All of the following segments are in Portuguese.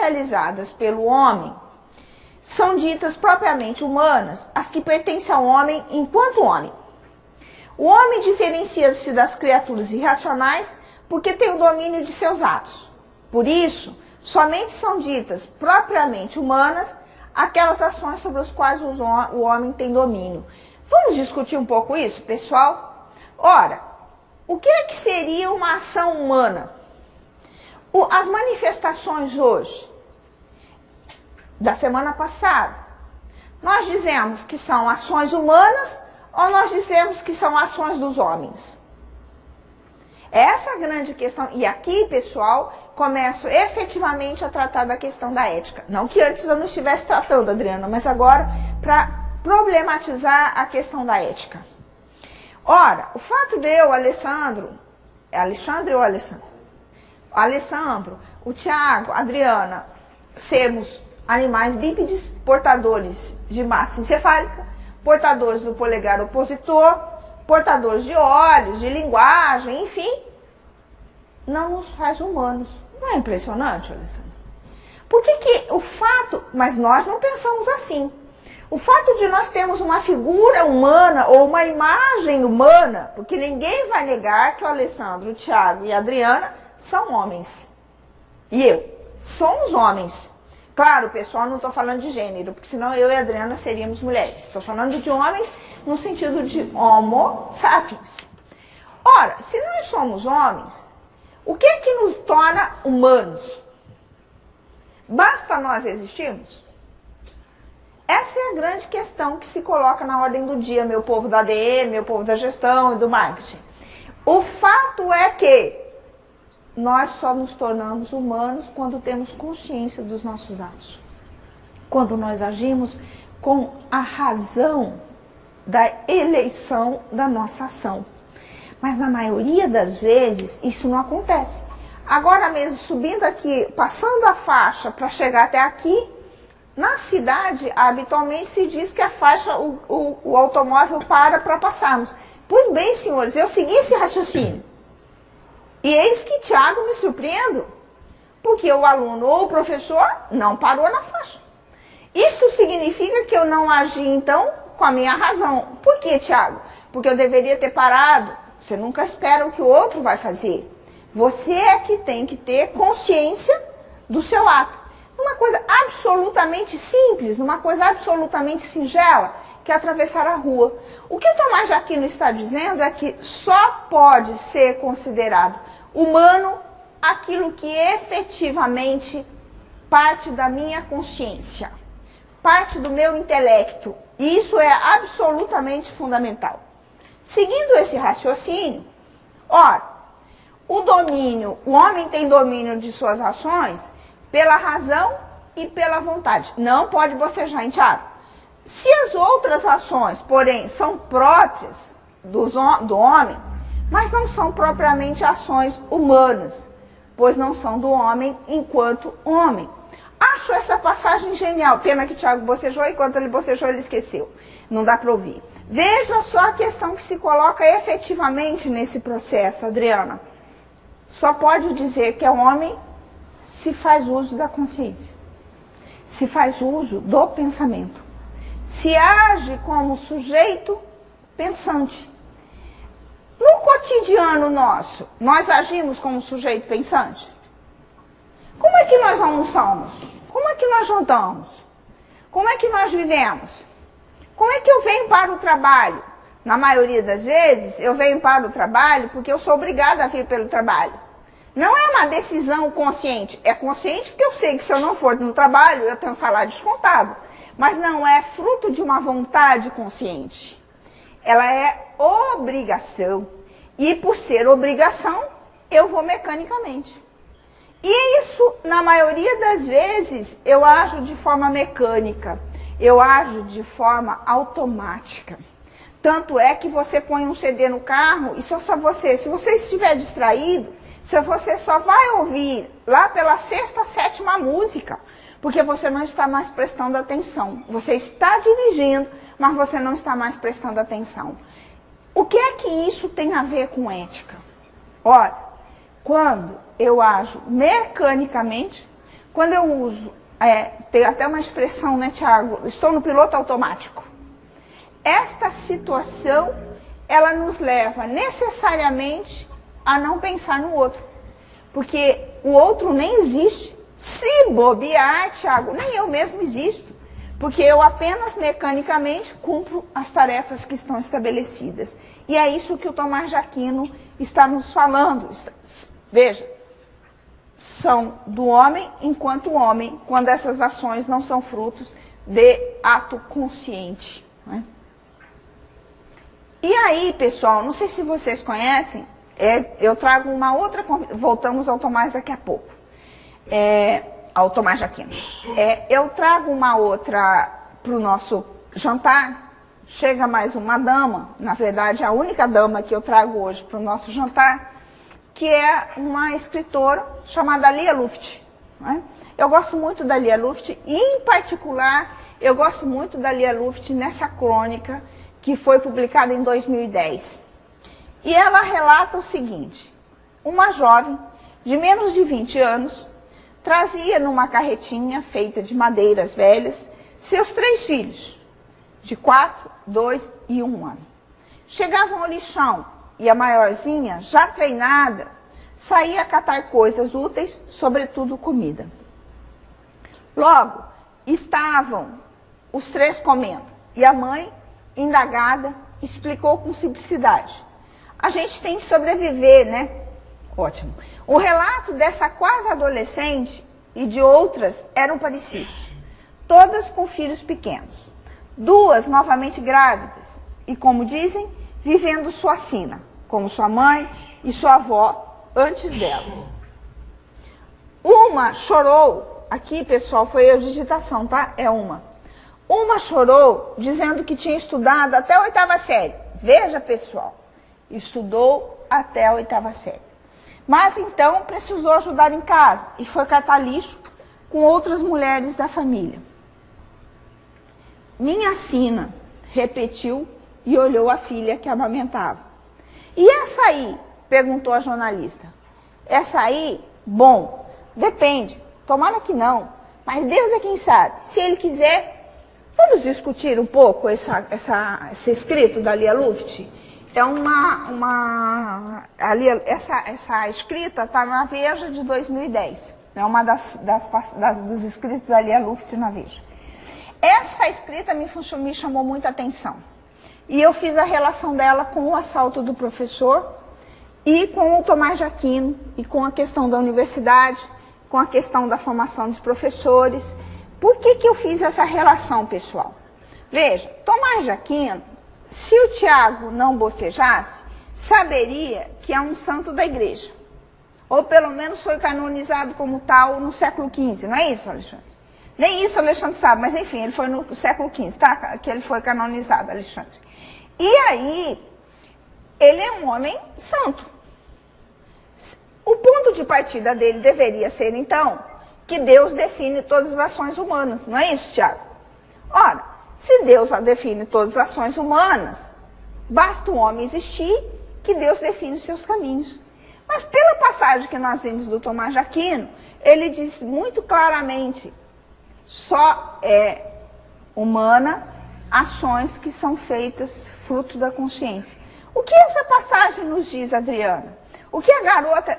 realizadas pelo homem são ditas propriamente humanas, as que pertencem ao homem enquanto homem. O homem diferencia-se das criaturas irracionais porque tem o domínio de seus atos. Por isso, somente são ditas propriamente humanas aquelas ações sobre as quais o homem tem domínio. Vamos discutir um pouco isso, pessoal? Ora, o que é que seria uma ação humana? As manifestações hoje, da semana passada, nós dizemos que são ações humanas ou nós dizemos que são ações dos homens? Essa é a grande questão. E aqui, pessoal, começo efetivamente a tratar da questão da ética. Não que antes eu não estivesse tratando, Adriana, mas agora para problematizar a questão da ética. Ora, o fato de eu, Alessandro, o Tiago, a Adriana, sermos animais bípedes, portadores de massa encefálica, portadores do polegar opositor, portadores de olhos, de linguagem, enfim, não nos faz humanos. Não é impressionante, Alessandro? Por que o fato... Mas nós não pensamos assim. O fato de nós termos uma figura humana ou uma imagem humana, porque ninguém vai negar que o Alessandro, o Tiago e a Adriana são homens. E eu, somos homens. Claro, pessoal, não estou falando de gênero, porque senão eu e a Adriana seríamos mulheres. Estou falando de homens no sentido de homo sapiens. Ora, se nós somos homens, o que é que nos torna humanos? Basta nós existirmos? Essa é a grande questão que se coloca na ordem do dia, meu povo da ADM, meu povo da gestão e do marketing. O fato é que nós só nos tornamos humanos quando temos consciência dos nossos atos. Quando nós agimos com a razão da eleição da nossa ação. Mas na maioria das vezes isso não acontece. Agora mesmo, subindo aqui, passando a faixa para chegar até aqui, na cidade, habitualmente se diz que a faixa, o automóvel para passarmos. Pois bem, senhores, eu segui esse raciocínio. E eis que, Tiago, me surpreendo, porque o aluno ou o professor não parou na faixa. Isto significa que eu não agi, então, com a minha razão. Por quê, Tiago? Porque eu deveria ter parado. Você nunca espera o que o outro vai fazer. Você é que tem que ter consciência do seu ato. Uma coisa absolutamente simples, uma coisa absolutamente singela, que é atravessar a rua. O que o Tomás de Aquino está dizendo é que só pode ser considerado humano aquilo que efetivamente parte da minha consciência, parte do meu intelecto. E isso é absolutamente fundamental. Seguindo esse raciocínio, ora, o homem tem domínio de suas ações pela razão e pela vontade. Não pode bocejar, hein, Tiago? Se as outras ações, porém, são próprias do homem, mas não são propriamente ações humanas, pois não são do homem enquanto homem. Acho essa passagem genial. Pena que o Tiago bocejou, e enquanto ele bocejou, ele esqueceu. Não dá para ouvir. Veja só a questão que se coloca efetivamente nesse processo, Adriana. Só pode dizer que é homem se faz uso da consciência, se faz uso do pensamento, se age como sujeito pensante. No cotidiano nosso, nós agimos como sujeito pensante? Como é que nós almoçamos? Como é que nós jantamos? Como é que nós vivemos? Como é que eu venho para o trabalho? Na maioria das vezes, eu venho para o trabalho porque eu sou obrigada a vir pelo trabalho. Não é uma decisão consciente. É consciente porque eu sei que se eu não for no trabalho, eu tenho salário descontado. Mas não é fruto de uma vontade consciente. Ela é obrigação. E por ser obrigação, eu vou mecanicamente. E isso, na maioria das vezes, eu ajo de forma mecânica. Eu ajo de forma automática. Tanto é que você põe um CD no carro e se você estiver distraído, você só vai ouvir lá pela sexta, sétima música, porque você não está mais prestando atenção. Você está dirigindo, mas você não está mais prestando atenção. O que é que isso tem a ver com ética? Ora, quando eu ajo mecanicamente, Quando eu uso, tem até uma expressão, né, Tiago? Estou no piloto automático. Esta situação, ela nos leva necessariamente a não pensar no outro. Porque o outro nem existe. Se bobear, Tiago, nem eu mesmo existo. Porque eu apenas mecanicamente cumpro as tarefas que estão estabelecidas. E é isso que o Tomás de Aquino está nos falando. Veja, são do homem enquanto homem, quando essas ações não são frutos de ato consciente. Né? E aí, pessoal, não sei se vocês conhecem, eu trago uma outra, voltamos ao Tomás daqui a pouco, ao Tomás de Aquino. Eu trago uma outra para o nosso jantar, chega mais uma dama, na verdade a única dama que eu trago hoje para o nosso jantar, que é uma escritora chamada Lia Luft. Né? Eu gosto muito da Lia Luft, e em particular, eu gosto muito da Lia Luft nessa crônica que foi publicada em 2010. E ela relata o seguinte: uma jovem de menos de 20 anos trazia numa carretinha feita de madeiras velhas seus 3 filhos, de 4, 2 e 1 ano. Chegavam ao lixão e a maiorzinha, já treinada, saía a catar coisas úteis, sobretudo comida. Logo, estavam os 3 comendo, e a mãe, indagada, explicou com simplicidade: a gente tem que sobreviver, né? Ótimo. O relato dessa quase adolescente e de outras eram parecidos. Todas com filhos pequenos. 2 novamente grávidas e, como dizem, vivendo sua sina, como sua mãe e sua avó antes delas. Uma chorou, aqui, pessoal, foi a digitação, tá? É uma. Uma chorou dizendo que tinha estudado até a 8ª série. Veja, pessoal, estudou até a 8ª série. Mas então precisou ajudar em casa e foi catar lixo com outras mulheres da família. Minha sina, repetiu e olhou a filha que amamentava. E essa aí? Perguntou a jornalista. Essa aí? Bom, depende. Tomara que não. Mas Deus é quem sabe. Se Ele quiser, vamos discutir um pouco esse escrito da Lia Luft? É essa escrita está na Veja de 2010. É uma dos escritos da Lia Luft na Veja. Essa escrita me chamou muita atenção. E eu fiz a relação dela com o assalto do professor e com o Tomás de Aquino, e com a questão da universidade, com a questão da formação dos professores. Por que eu fiz essa relação, pessoal? Veja, Tomás de Aquino, se o Tiago não bocejasse, saberia que é um santo da igreja. Ou pelo menos foi canonizado como tal no século XV, não é isso, Alexandre? Nem isso Alexandre sabe, mas enfim, ele foi no século XV, tá? Que ele foi canonizado, Alexandre. E aí, ele é um homem santo. O ponto de partida dele deveria ser, então, que Deus define todas as ações humanas, não é isso, Tiago? Ora, se Deus define todas as ações humanas, basta o homem existir que Deus define os seus caminhos. Mas pela passagem que nós vimos do Tomás de Aquino, ele diz muito claramente: só é humana ações que são feitas fruto da consciência. O que essa passagem nos diz, Adriana? O que a garota,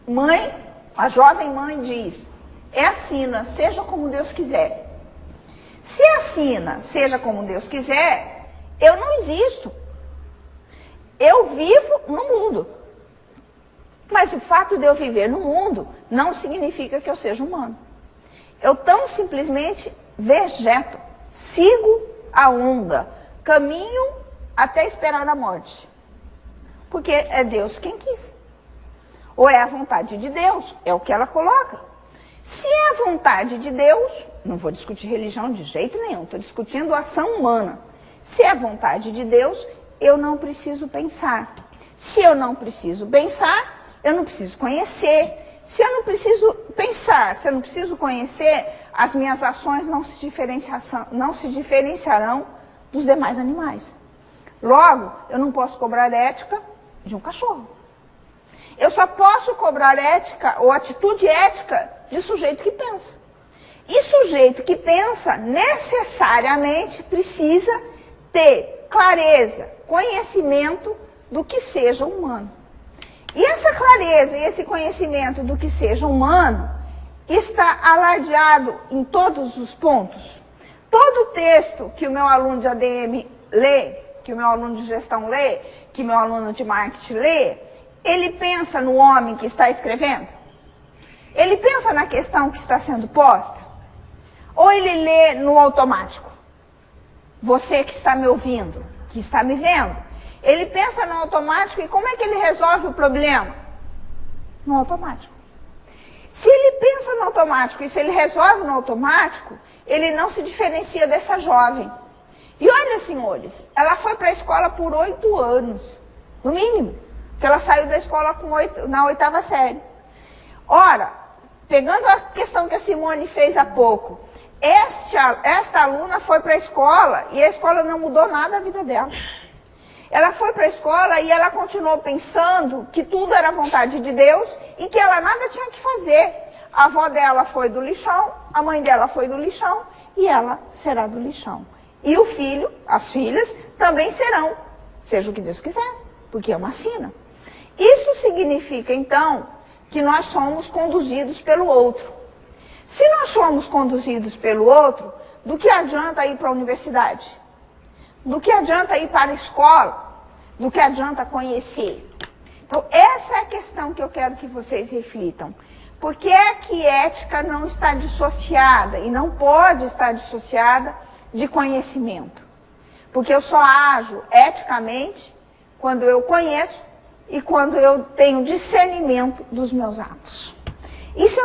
mãe, a jovem mãe diz? É a sina, seja como Deus quiser. Se a sina, seja como Deus quiser, eu não existo. Eu vivo no mundo. Mas o fato de eu viver no mundo não significa que eu seja humano. Eu tão simplesmente vegeto, sigo a onda, caminho até esperar a morte. Porque é Deus quem quis. Ou é a vontade de Deus, é o que ela coloca. Se é a vontade de Deus, não vou discutir religião de jeito nenhum, estou discutindo a ação humana. Se é a vontade de Deus, eu não preciso pensar. Se eu não preciso pensar, eu não preciso conhecer. Se eu não preciso pensar, se eu não preciso conhecer, as minhas ações não se diferenciarão dos demais animais. Logo, eu não posso cobrar ética de um cachorro. Eu só posso cobrar ética ou atitude ética de sujeito que pensa. E sujeito que pensa necessariamente precisa ter clareza, conhecimento do que seja humano. E essa clareza e esse conhecimento do que seja humano está alardeado em todos os pontos. Todo texto que o meu aluno de ADM lê, que o meu aluno de gestão lê, que o meu aluno de marketing lê, ele pensa no homem que está escrevendo? Ele pensa na questão que está sendo posta? Ou ele lê no automático? Você que está me ouvindo, que está me vendo, ele pensa no automático e como é que ele resolve o problema? No automático. Se ele pensa no automático e se ele resolve no automático, ele não se diferencia dessa jovem. E olha, senhores, ela foi para a escola por 8 anos, no mínimo, porque ela saiu da escola na 8ª série. Ora, pegando a questão que a Simone fez há pouco, esta aluna foi para a escola e a escola não mudou nada na vida dela. Ela foi para a escola e ela continuou pensando que tudo era vontade de Deus e que ela nada tinha que fazer. A avó dela foi do lixão, a mãe dela foi do lixão e ela será do lixão. E o filho, as filhas, também serão, seja o que Deus quiser, porque é uma sina. Isso significa, então, que nós somos conduzidos pelo outro. Se nós somos conduzidos pelo outro, do que adianta ir para a universidade? Do que adianta ir para a escola? Do que adianta conhecer? Então, essa é a questão que eu quero que vocês reflitam. Por que é que ética não está dissociada e não pode estar dissociada de conhecimento? Porque eu só ajo eticamente quando eu conheço e quando eu tenho discernimento dos meus atos. Isso é